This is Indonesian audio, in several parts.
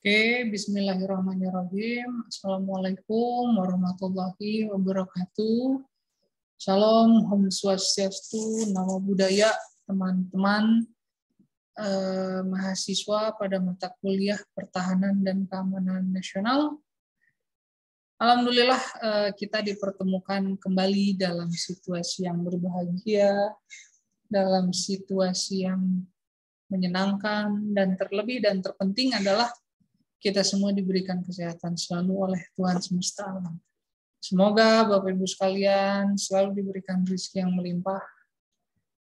Oke, bismillahirrahmanirrahim. Assalamualaikum warahmatullahi wabarakatuh. Salam, Om Swastiastu, Namo Buddhaya, teman-teman mahasiswa pada mata kuliah Pertahanan dan Keamanan Nasional. Alhamdulillah kita dipertemukan kembali dalam situasi yang berbahagia, dalam situasi yang menyenangkan, dan terlebih dan terpenting adalah kita semua diberikan kesehatan selalu oleh Tuhan semesta alam. Semoga Bapak Ibu sekalian selalu diberikan rezeki yang melimpah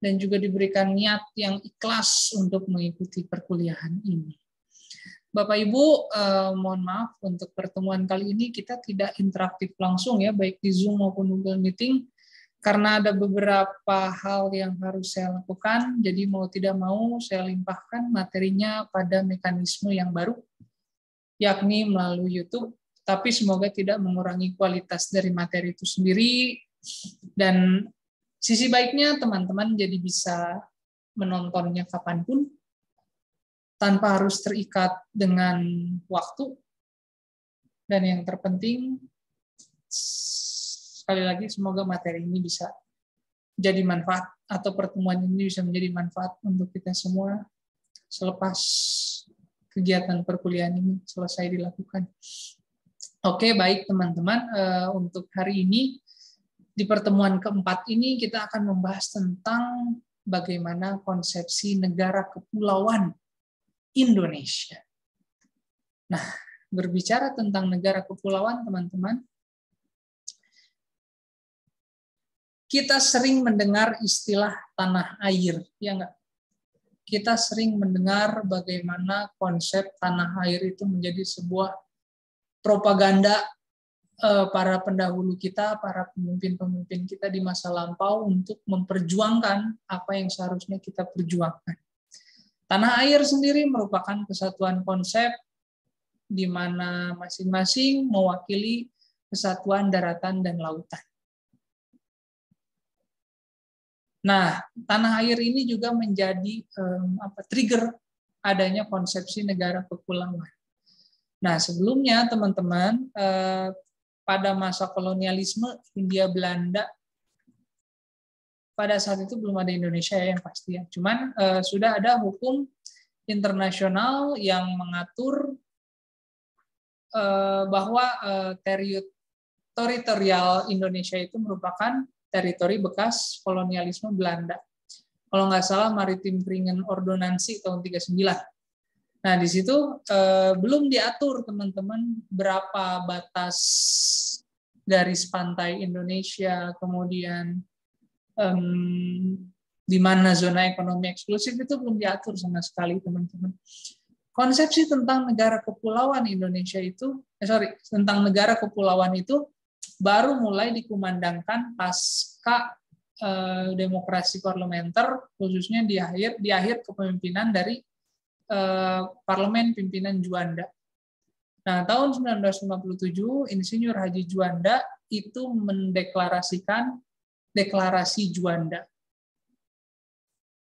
dan juga diberikan niat yang ikhlas untuk mengikuti perkuliahan ini. Bapak Ibu, mohon maaf untuk pertemuan kali ini kita tidak interaktif langsung ya, baik di Zoom maupun Google Meeting, karena ada beberapa hal yang harus saya lakukan, jadi mau tidak mau saya limpahkan materinya pada mekanisme yang baru, yakni melalui YouTube, tapi semoga tidak mengurangi kualitas dari materi itu sendiri. Dan sisi baiknya teman-teman jadi bisa menontonnya kapanpun, tanpa harus terikat dengan waktu. Dan yang terpenting, sekali lagi semoga materi ini bisa jadi manfaat, atau pertemuan ini bisa menjadi manfaat untuk kita semua selepas kegiatan perkuliahan ini selesai dilakukan. Oke, baik teman-teman, untuk hari ini di pertemuan keempat ini kita akan membahas tentang bagaimana konsepsi negara kepulauan Indonesia. Nah, berbicara tentang negara kepulauan, teman-teman, kita sering mendengar istilah tanah air, ya enggak? Kita sering mendengar bagaimana konsep tanah air itu menjadi sebuah propaganda para pendahulu kita, para pemimpin-pemimpin kita di masa lampau untuk memperjuangkan apa yang seharusnya kita perjuangkan. Tanah air sendiri merupakan kesatuan konsep di mana masing-masing mewakili kesatuan daratan dan lautan. Nah, tanah air ini juga menjadi trigger adanya konsepsi negara kepulauan. Nah, sebelumnya teman-teman, pada masa kolonialisme Hindia Belanda, pada saat itu belum ada Indonesia ya, yang pasti ya. Cuman sudah ada hukum internasional yang mengatur bahwa teritorial Indonesia itu merupakan teritori bekas kolonialisme Belanda. Kalau nggak salah Maritim Kringen Ordonansi tahun 39. Nah, di situ belum diatur teman-teman berapa batas garis pantai Indonesia, kemudian di mana zona ekonomi eksklusif itu belum diatur sama sekali teman-teman. Konsepsi tentang negara kepulauan Indonesia itu, tentang negara kepulauan itu baru mulai dikumandangkan pasca demokrasi parlementer, khususnya di akhir kepemimpinan dari parlemen pimpinan Juanda. Nah, tahun 1957 Insinyur Haji Juanda itu mendeklarasikan deklarasi Juanda.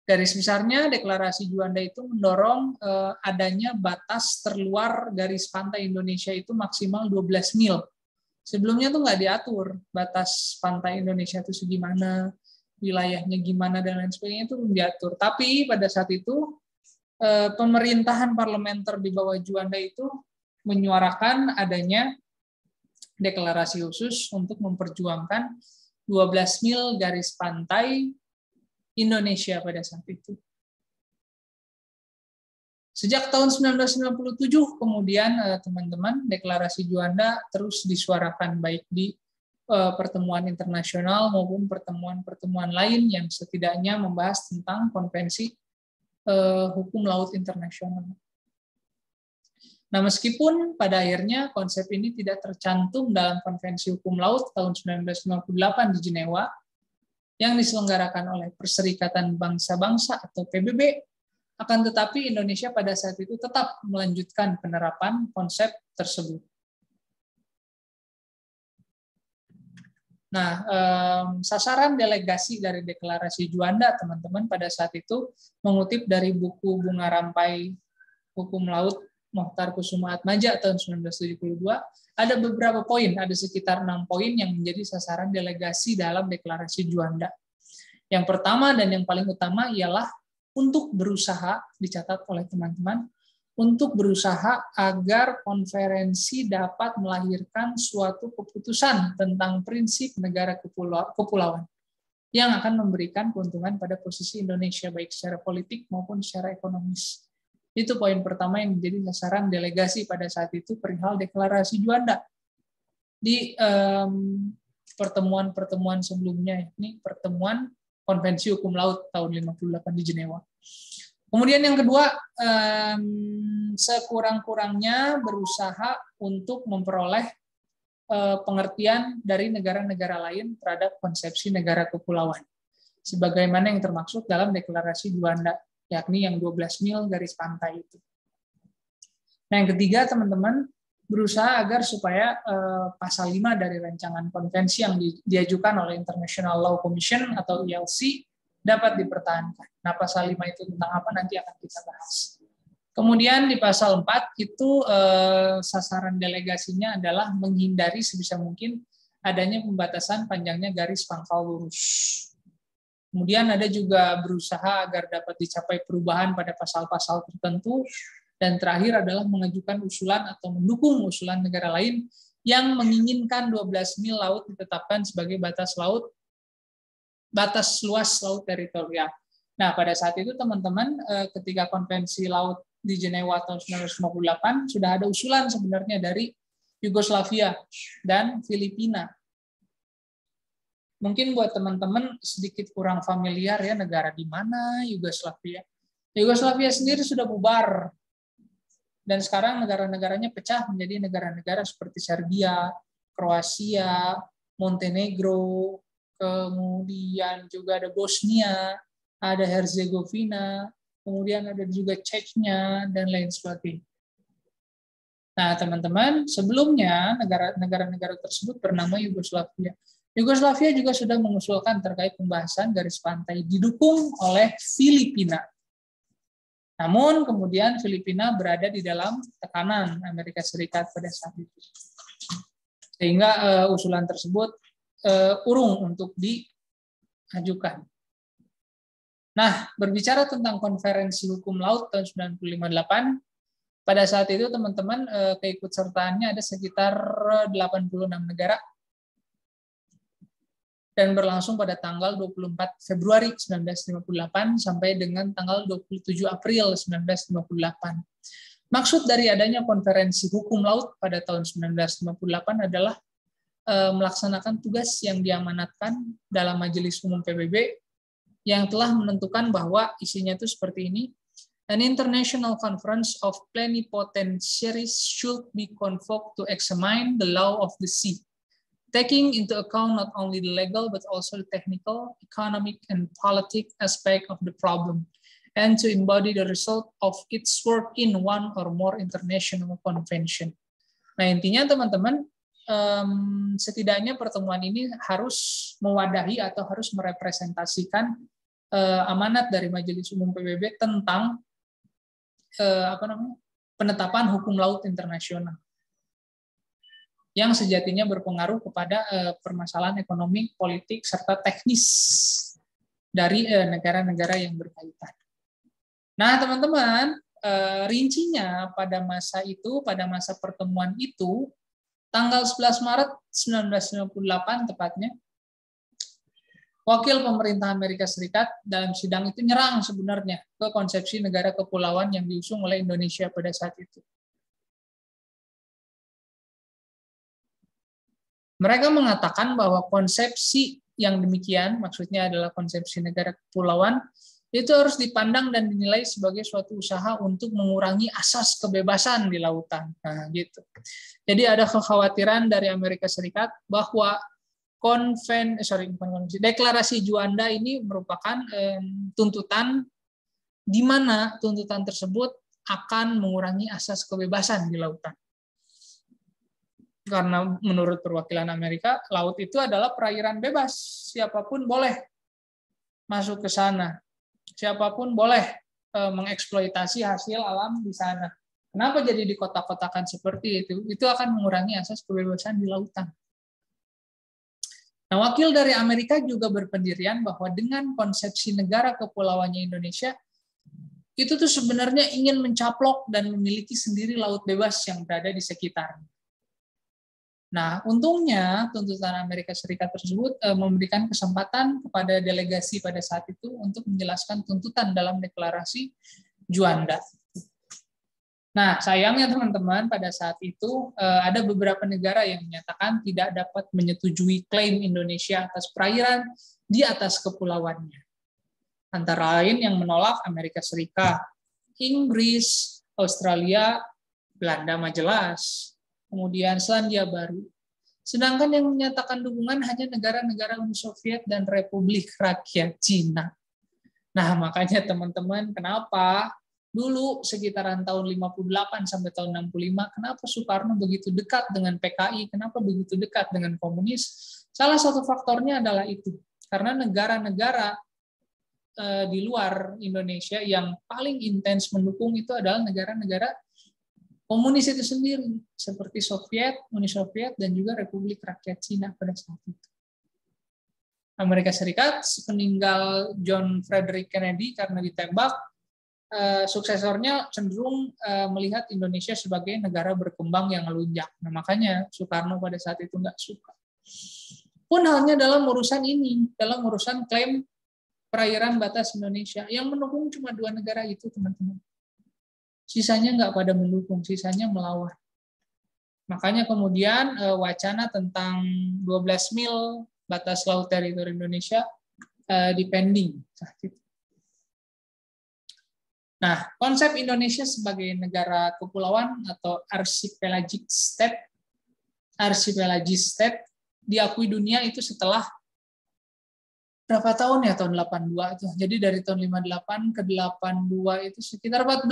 Garis besarnya deklarasi Juanda itu mendorong adanya batas terluar garis pantai Indonesia itu maksimal 12 mil. Sebelumnya tuh nggak diatur batas pantai Indonesia itu segimana, wilayahnya gimana, dan lain sebagainya itu belum diatur. Tapi pada saat itu pemerintahan parlementer di bawah Juanda itu menyuarakan adanya deklarasi khusus untuk memperjuangkan 12 mil garis pantai Indonesia pada saat itu. Sejak tahun 1997 kemudian teman-teman deklarasi Juanda terus disuarakan baik di pertemuan internasional maupun pertemuan-pertemuan lain yang setidaknya membahas tentang konvensi hukum laut internasional. Nah, meskipun pada akhirnya konsep ini tidak tercantum dalam konvensi hukum laut tahun 1998 di Jenewa yang diselenggarakan oleh Perserikatan Bangsa-Bangsa atau PBB, akan tetapi Indonesia pada saat itu tetap melanjutkan penerapan konsep tersebut. Nah, sasaran delegasi dari deklarasi Juanda, teman-teman, pada saat itu mengutip dari buku Bunga Rampai Hukum Laut Mokhtar Kusumaatmadja tahun 1972, ada beberapa poin, ada sekitar 6 poin yang menjadi sasaran delegasi dalam deklarasi Juanda. Yang pertama dan yang paling utama ialah untuk berusaha, dicatat oleh teman-teman, untuk berusaha agar konferensi dapat melahirkan suatu keputusan tentang prinsip negara kepulauan yang akan memberikan keuntungan pada posisi Indonesia, baik secara politik maupun secara ekonomis. Itu poin pertama yang menjadi sasaran delegasi pada saat itu perihal deklarasi Juanda. Di pertemuan-pertemuan sebelumnya, ini pertemuan Konvensi Hukum Laut tahun 58 di Jenewa. Kemudian yang kedua, sekurang-kurangnya berusaha untuk memperoleh pengertian dari negara-negara lain terhadap konsepsi negara kepulauan, sebagaimana yang termaksud dalam deklarasi Juanda, yakni yang 12 mil garis pantai itu. Nah, yang ketiga, teman-teman, berusaha agar supaya pasal 5 dari rancangan konvensi yang diajukan oleh International Law Commission atau ILC dapat dipertahankan. Nah, pasal 5 itu tentang apa nanti akan kita bahas. Kemudian di pasal 4 itu sasaran delegasinya adalah menghindari sebisa mungkin adanya pembatasan panjangnya garis pangkal lurus. Kemudian ada juga berusaha agar dapat dicapai perubahan pada pasal-pasal tertentu. Dan terakhir adalah mengajukan usulan atau mendukung usulan negara lain yang menginginkan 12 mil laut ditetapkan sebagai batas luas laut teritorial. Nah, pada saat itu teman-teman, ketika konvensi laut di Jenewa tahun 1958 sudah ada usulan sebenarnya dari Yugoslavia dan Filipina. Mungkin buat teman-teman sedikit kurang familiar ya, negara di mana Yugoslavia. Yugoslavia sendiri sudah bubar. Dan sekarang negara-negaranya pecah menjadi negara-negara seperti Serbia, Kroasia, Montenegro, kemudian juga ada Bosnia, ada Herzegovina, kemudian ada juga Chechnya, dan lain sebagainya. Nah, teman-teman, sebelumnya negara-negara tersebut bernama Yugoslavia. Yugoslavia juga sudah mengusulkan terkait pembahasan garis pantai didukung oleh Filipina. Namun kemudian Filipina berada di dalam tekanan Amerika Serikat pada saat itu. Sehingga usulan tersebut urung untuk diajukan. Nah, berbicara tentang Konferensi Hukum Laut tahun 1958, pada saat itu teman-teman keikutsertaannya ada sekitar 86 negara dan berlangsung pada tanggal 24 Februari 1958 sampai dengan tanggal 27 April 1958. Maksud dari adanya Konferensi Hukum Laut pada tahun 1958 adalah melaksanakan tugas yang diamanatkan dalam Majelis Umum PBB yang telah menentukan bahwa isinya itu seperti ini. An international conference of plenipotentiaries should be convoked to examine the law of the sea, taking into account not only the legal but also the technical, economic, and political aspect of the problem, and to embody the result of its work in one or more international convention. Nah, intinya teman-teman, setidaknya pertemuan ini harus mewadahi atau harus merepresentasikan amanat dari Majelis Umum PBB tentang penetapan hukum laut internasional yang sejatinya berpengaruh kepada permasalahan ekonomi, politik, serta teknis dari negara-negara yang berkaitan. Nah, teman-teman, rincinya pada masa itu, pada masa pertemuan itu, tanggal 11 Maret 1998 tepatnya, wakil pemerintah Amerika Serikat dalam sidang itu nyerang sebenarnya ke konsepsi negara kepulauan yang diusung oleh Indonesia pada saat itu. Mereka mengatakan bahwa konsepsi yang demikian, maksudnya adalah konsepsi negara kepulauan, itu harus dipandang dan dinilai sebagai suatu usaha untuk mengurangi asas kebebasan di lautan. Nah, gitu. Jadi ada kekhawatiran dari Amerika Serikat bahwa deklarasi Juanda ini merupakan tuntutan di mana tuntutan tersebut akan mengurangi asas kebebasan di lautan. Karena menurut perwakilan Amerika, laut itu adalah perairan bebas. Siapapun boleh masuk ke sana. Siapapun boleh mengeksploitasi hasil alam di sana. Kenapa jadi dikotak-kotakan seperti itu? Itu akan mengurangi asas kebebasan di lautan. Nah, wakil dari Amerika juga berpendirian bahwa dengan konsepsi negara kepulauannya Indonesia, itu tuh sebenarnya ingin mencaplok dan memiliki sendiri laut bebas yang berada di sekitarnya. Nah, untungnya tuntutan Amerika Serikat tersebut memberikan kesempatan kepada delegasi pada saat itu untuk menjelaskan tuntutan dalam deklarasi Juanda. Nah, sayangnya teman-teman, pada saat itu ada beberapa negara yang menyatakan tidak dapat menyetujui klaim Indonesia atas perairan di atas kepulauannya. Antara lain yang menolak Amerika Serikat, Inggris, Australia, Belanda mah jelas, kemudian Selandia Baru. Sedangkan yang menyatakan dukungan hanya negara-negara Uni Soviet dan Republik Rakyat Cina. Nah, makanya teman-teman, kenapa dulu sekitaran tahun 58 sampai tahun 65, kenapa Soekarno begitu dekat dengan PKI, kenapa begitu dekat dengan komunis? Salah satu faktornya adalah itu. Karena negara-negara di luar Indonesia yang paling intens mendukung itu adalah negara-negara komunis itu sendiri, seperti Soviet, Uni Soviet, dan juga Republik Rakyat Cina pada saat itu. Amerika Serikat, peninggal John Frederick Kennedy karena ditembak, suksesornya cenderung melihat Indonesia sebagai negara berkembang yang melunjak. Nah, makanya Soekarno pada saat itu nggak suka. Pun halnya dalam urusan ini, dalam urusan klaim perairan batas Indonesia, yang mendukung cuma 2 negara itu, teman-teman. Sisanya nggak pada mendukung, sisanya melawan. Makanya kemudian wacana tentang 12 mil batas laut teritori Indonesia dipending. Nah, konsep Indonesia sebagai negara kepulauan atau archipelagic state diakui dunia itu setelah berapa tahun ya, tahun 82 itu. Jadi dari tahun 58 ke 82 itu sekitar 24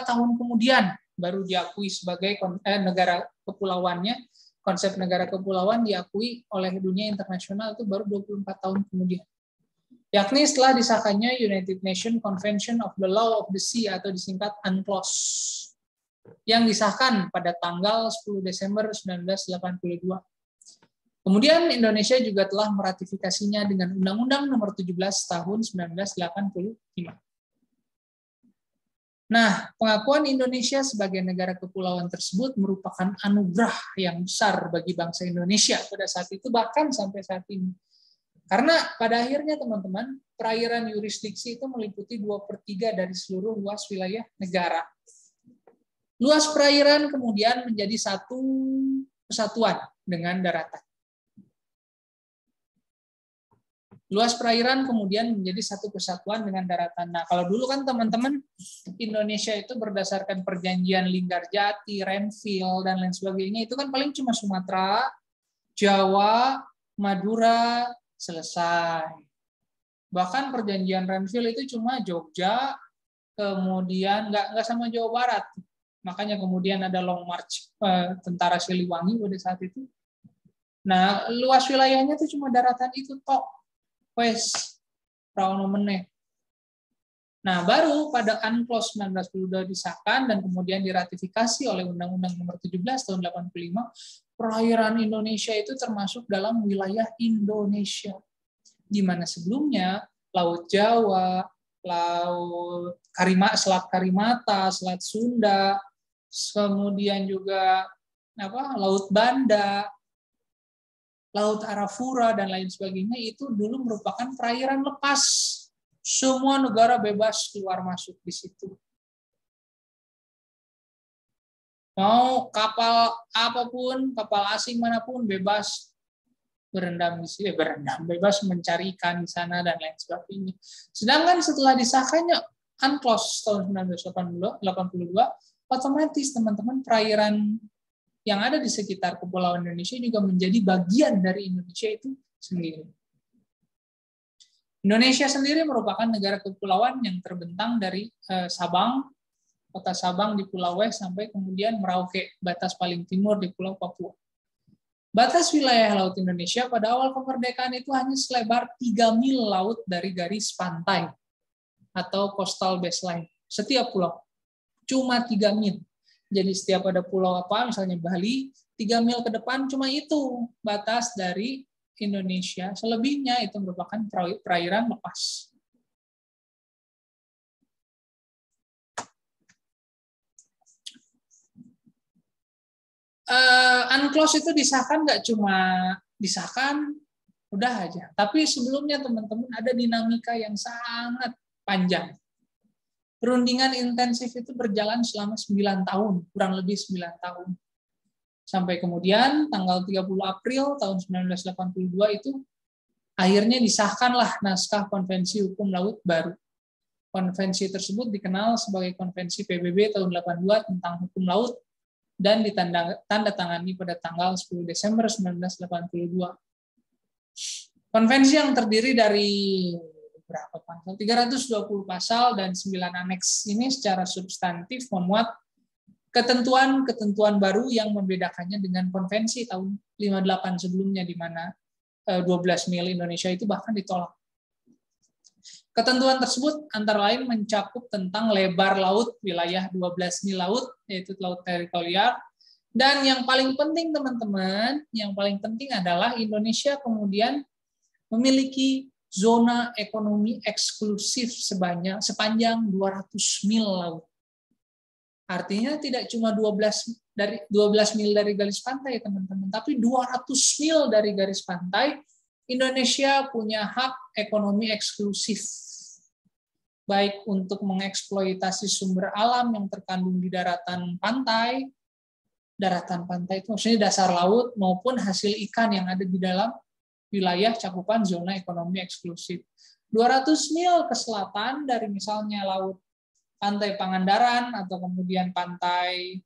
tahun kemudian baru diakui sebagai negara kepulauannya. Konsep negara kepulauan diakui oleh dunia internasional itu baru 24 tahun kemudian. Yakni setelah disahkannya United Nations Convention of the Law of the Sea atau disingkat UNCLOS yang disahkan pada tanggal 10 Desember 1982. Kemudian Indonesia juga telah meratifikasinya dengan Undang-Undang Nomor 17 Tahun 1985. Nah, pengakuan Indonesia sebagai negara kepulauan tersebut merupakan anugerah yang besar bagi bangsa Indonesia pada saat itu, bahkan sampai saat ini. Karena pada akhirnya teman-teman, perairan yurisdiksi itu meliputi 2/3 dari seluruh luas wilayah negara. Luas perairan kemudian menjadi satu kesatuan dengan daratan. Luas perairan kemudian menjadi satu kesatuan dengan daratan. Nah, kalau dulu kan teman-teman, Indonesia itu berdasarkan perjanjian Linggarjati, Renville, dan lain sebagainya, itu kan paling cuma Sumatera, Jawa, Madura, selesai. Bahkan perjanjian Renville itu cuma Jogja, kemudian nggak sama Jawa Barat. Makanya kemudian ada Long March tentara Siliwangi pada saat itu. Nah, luas wilayahnya itu cuma daratan itu tok. Wes, rauno meneh. Nah, baru pada UNCLOS 1922 disahkan dan kemudian diratifikasi oleh Undang-Undang Nomor 17 Tahun 85, perairan Indonesia itu termasuk dalam wilayah Indonesia. Di mana sebelumnya Laut Jawa, Laut Selat Karimata, Selat Sunda, kemudian juga Laut Banda, Laut Arafura, dan lain sebagainya itu dulu merupakan perairan lepas. Semua negara bebas keluar masuk di situ. Mau kapal apapun, kapal asing manapun bebas berendam di sini, bebas mencari ikan di sana dan lain sebagainya. Sedangkan setelah disahkannya UNCLOS tahun 1982, otomatis teman-teman perairan yang ada di sekitar Kepulauan Indonesia juga menjadi bagian dari Indonesia itu sendiri. Indonesia sendiri merupakan negara kepulauan yang terbentang dari Sabang, kota Sabang di Pulau West, sampai kemudian Merauke, batas paling timur di Pulau Papua. Batas wilayah laut Indonesia pada awal kemerdekaan itu hanya selebar 3 mil laut dari garis pantai atau coastal baseline setiap pulau. Cuma 3 mil. Jadi setiap ada pulau apa, misalnya Bali, 3 mil ke depan cuma itu batas dari Indonesia. Selebihnya itu merupakan perairan lepas. UNCLOS itu disahkan nggak cuma disahkan, udah aja. Tapi sebelumnya teman-teman ada dinamika yang sangat panjang. Perundingan intensif itu berjalan selama 9 tahun, kurang lebih 9 tahun. Sampai kemudian tanggal 30 April tahun 1982 itu akhirnya disahkanlah naskah Konvensi Hukum Laut baru. Konvensi tersebut dikenal sebagai Konvensi PBB tahun 82 tentang hukum laut dan ditandatangani pada tanggal 10 Desember 1982. Konvensi yang terdiri dari berapa pasal? 320 pasal dan 9 aneks ini secara substantif memuat ketentuan-ketentuan baru yang membedakannya dengan konvensi tahun 58 sebelumnya, di mana 12 mil Indonesia itu bahkan ditolak. Ketentuan tersebut antara lain mencakup tentang lebar laut wilayah 12 mil laut, yaitu laut teritorial. Dan yang paling penting teman-teman, yang paling penting adalah Indonesia kemudian memiliki zona ekonomi eksklusif sepanjang 200 mil laut. Artinya tidak cuma 12 mil dari garis pantai, teman-teman, tapi 200 mil dari garis pantai. Indonesia punya hak ekonomi eksklusif, baik untuk mengeksploitasi sumber alam yang terkandung di daratan pantai itu maksudnya dasar laut, maupun hasil ikan yang ada di dalam wilayah cakupan zona ekonomi eksklusif. 200 mil ke selatan dari misalnya laut pantai Pangandaran, atau kemudian pantai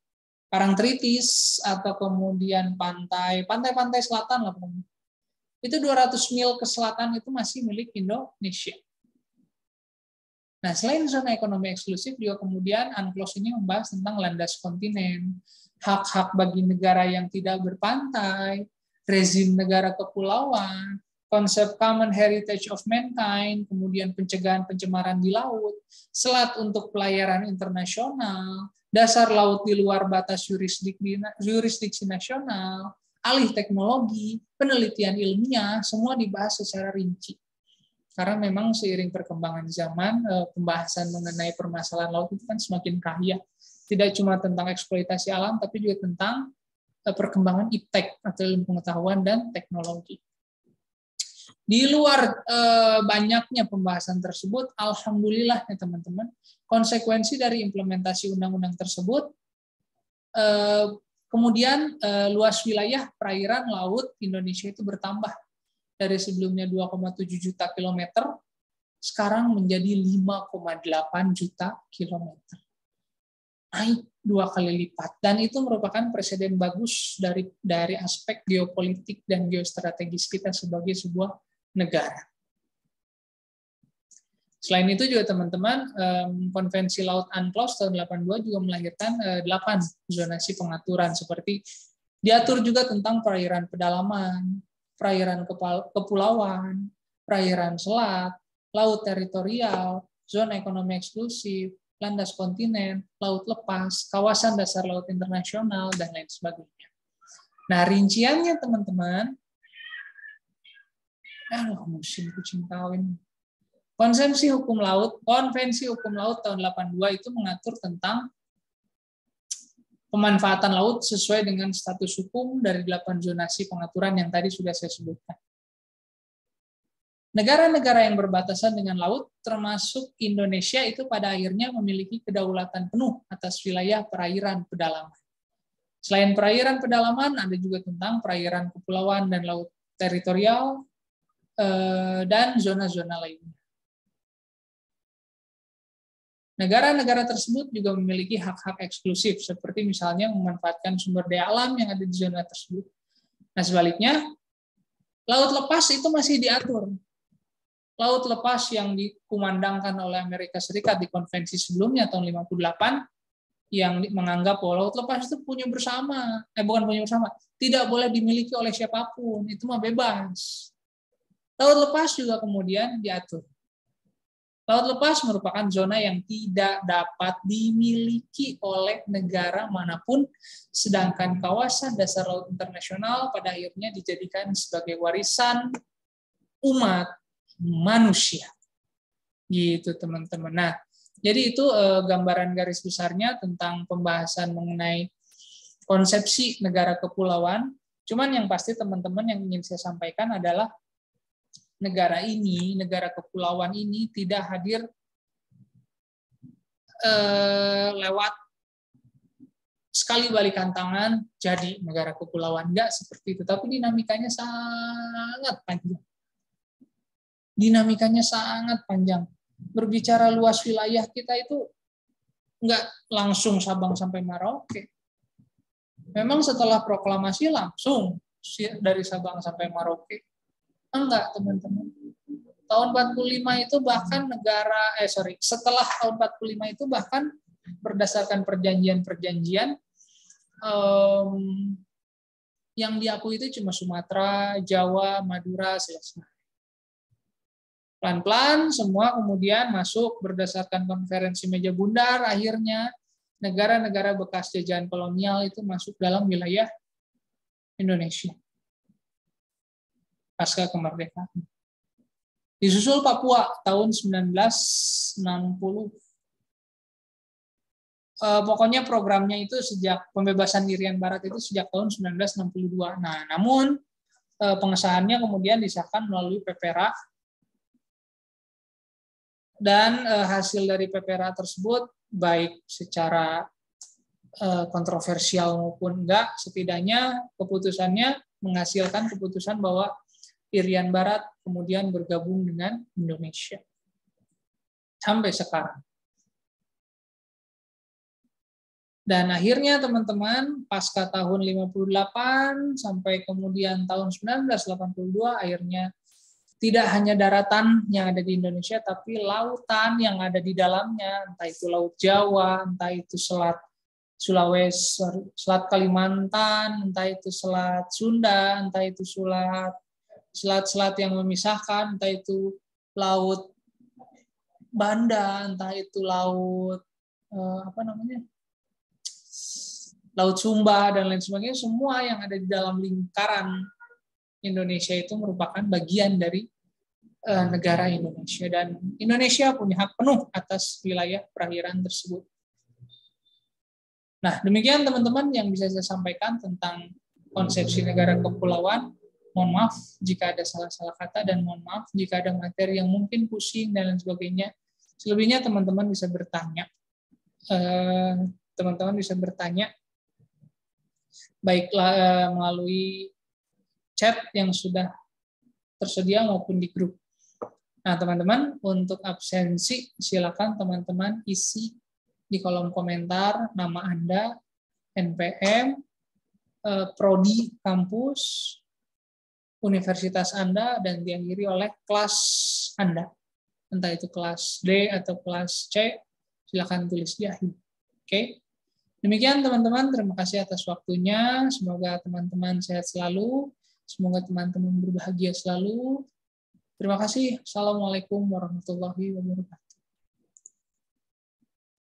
Parangtritis, atau kemudian pantai selatan lah. Itu 200 mil ke selatan itu masih milik Indonesia. Nah, selain zona ekonomi eksklusif, juga kemudian UNCLOS ini membahas tentang landas kontinen, hak-hak bagi negara yang tidak berpantai, rezim negara kepulauan, konsep common heritage of mankind, kemudian pencegahan pencemaran di laut, selat untuk pelayaran internasional, dasar laut di luar batas jurisdiksi nasional, alih teknologi, penelitian ilmiah, semua dibahas secara rinci. Karena memang seiring perkembangan zaman, pembahasan mengenai permasalahan laut itu kan semakin kaya. Tidak cuma tentang eksploitasi alam, tapi juga tentang perkembangan iptek atau ilmu pengetahuan dan teknologi. Di luar banyaknya pembahasan tersebut, alhamdulillah ya teman-teman, konsekuensi dari implementasi undang-undang tersebut, kemudian luas wilayah perairan laut Indonesia itu bertambah dari sebelumnya 2,7 juta kilometer, sekarang menjadi 5,8 juta kilometer. Naik 2 kali lipat, dan itu merupakan presiden bagus dari aspek geopolitik dan geostrategis kita sebagai sebuah negara. Selain itu juga teman-teman, Konvensi Laut UNCLOS tahun 82 juga melahirkan 8 zonasi pengaturan, seperti diatur juga tentang perairan pedalaman, perairan kepulauan, perairan selat, laut teritorial, zona ekonomi eksklusif, landas kontinen, laut lepas, kawasan dasar laut internasional, dan lain sebagainya. Nah, rinciannya teman-teman, musim kucing kawin. Konvensi Hukum Laut tahun 82 itu mengatur tentang pemanfaatan laut sesuai dengan status hukum dari 8 zonasi pengaturan yang tadi sudah saya sebutkan. Negara-negara yang berbatasan dengan laut, termasuk Indonesia, itu pada akhirnya memiliki kedaulatan penuh atas wilayah perairan pedalaman. Selain perairan pedalaman, ada juga tentang perairan kepulauan dan laut teritorial, dan zona-zona lainnya. Negara-negara tersebut juga memiliki hak-hak eksklusif, seperti misalnya memanfaatkan sumber daya alam yang ada di zona tersebut. Nah, sebaliknya, laut lepas itu masih diatur. Laut lepas yang dikumandangkan oleh Amerika Serikat di konvensi sebelumnya tahun 58 yang menganggap bahwa laut lepas itu bukan punya bersama, tidak boleh dimiliki oleh siapapun, itu mah bebas. Laut lepas juga kemudian diatur. Laut lepas merupakan zona yang tidak dapat dimiliki oleh negara manapun, sedangkan kawasan dasar laut internasional pada akhirnya dijadikan sebagai warisan umat manusia. Gitu teman-teman. Nah, jadi itu gambaran garis besarnya tentang pembahasan mengenai konsepsi negara kepulauan. Cuman yang pasti teman-teman yang ingin saya sampaikan adalah negara ini, negara kepulauan ini tidak hadir lewat sekali balikan tangan jadi negara kepulauan. Enggak seperti itu, tapi dinamikanya sangat panjang. Dinamikanya sangat panjang. Berbicara luas wilayah kita itu enggak langsung Sabang sampai Merauke. Memang setelah proklamasi langsung dari Sabang sampai Merauke. Enggak, teman-teman. Tahun 45 itu bahkan setelah tahun 45 itu bahkan berdasarkan perjanjian-perjanjian yang diakui itu cuma Sumatera, Jawa, Madura, selesai. Pelan-pelan semua kemudian masuk berdasarkan konferensi meja bundar, akhirnya negara-negara bekas jajahan kolonial itu masuk dalam wilayah Indonesia. Pasca kemerdekaan. Disusul Papua tahun 1960. Pokoknya programnya itu sejak pembebasan Irian Barat itu sejak tahun 1962. Nah, namun pengesahannya kemudian disahkan melalui PPRA. Dan hasil dari PPRA tersebut baik secara kontroversial maupun enggak, setidaknya keputusannya menghasilkan keputusan bahwa Irian Barat kemudian bergabung dengan Indonesia. Sampai sekarang. Dan akhirnya teman-teman, pasca tahun 58 sampai kemudian tahun 1982, akhirnya tidak hanya daratan yang ada di Indonesia, tapi lautan yang ada di dalamnya, entah itu Laut Jawa, entah itu Selat Sulawesi, Selat Kalimantan, entah itu Selat Sunda, entah itu selat-selat yang memisahkan, entah itu Laut Banda, entah itu Laut Laut Sumba dan lain sebagainya, semua yang ada di dalam lingkaran Indonesia itu merupakan bagian dari negara Indonesia, dan Indonesia punya hak penuh atas wilayah perairan tersebut. Nah, demikian teman-teman yang bisa saya sampaikan tentang konsepsi negara kepulauan. Mohon maaf jika ada salah-salah kata, dan mohon maaf jika ada materi yang mungkin pusing dan lain sebagainya. Selebihnya teman-teman bisa bertanya. Teman-teman bisa bertanya baiklah melalui chat yang sudah tersedia maupun di grup. Nah, teman-teman, untuk absensi silakan teman-teman isi di kolom komentar nama Anda, NPM, prodi kampus, universitas Anda, dan diakhiri oleh kelas Anda. Entah itu kelas D atau kelas C, silakan tulis di akhir. Oke. Demikian teman-teman, terima kasih atas waktunya. Semoga teman-teman sehat selalu. Semoga teman-teman berbahagia selalu. Terima kasih. Assalamualaikum warahmatullahi wabarakatuh.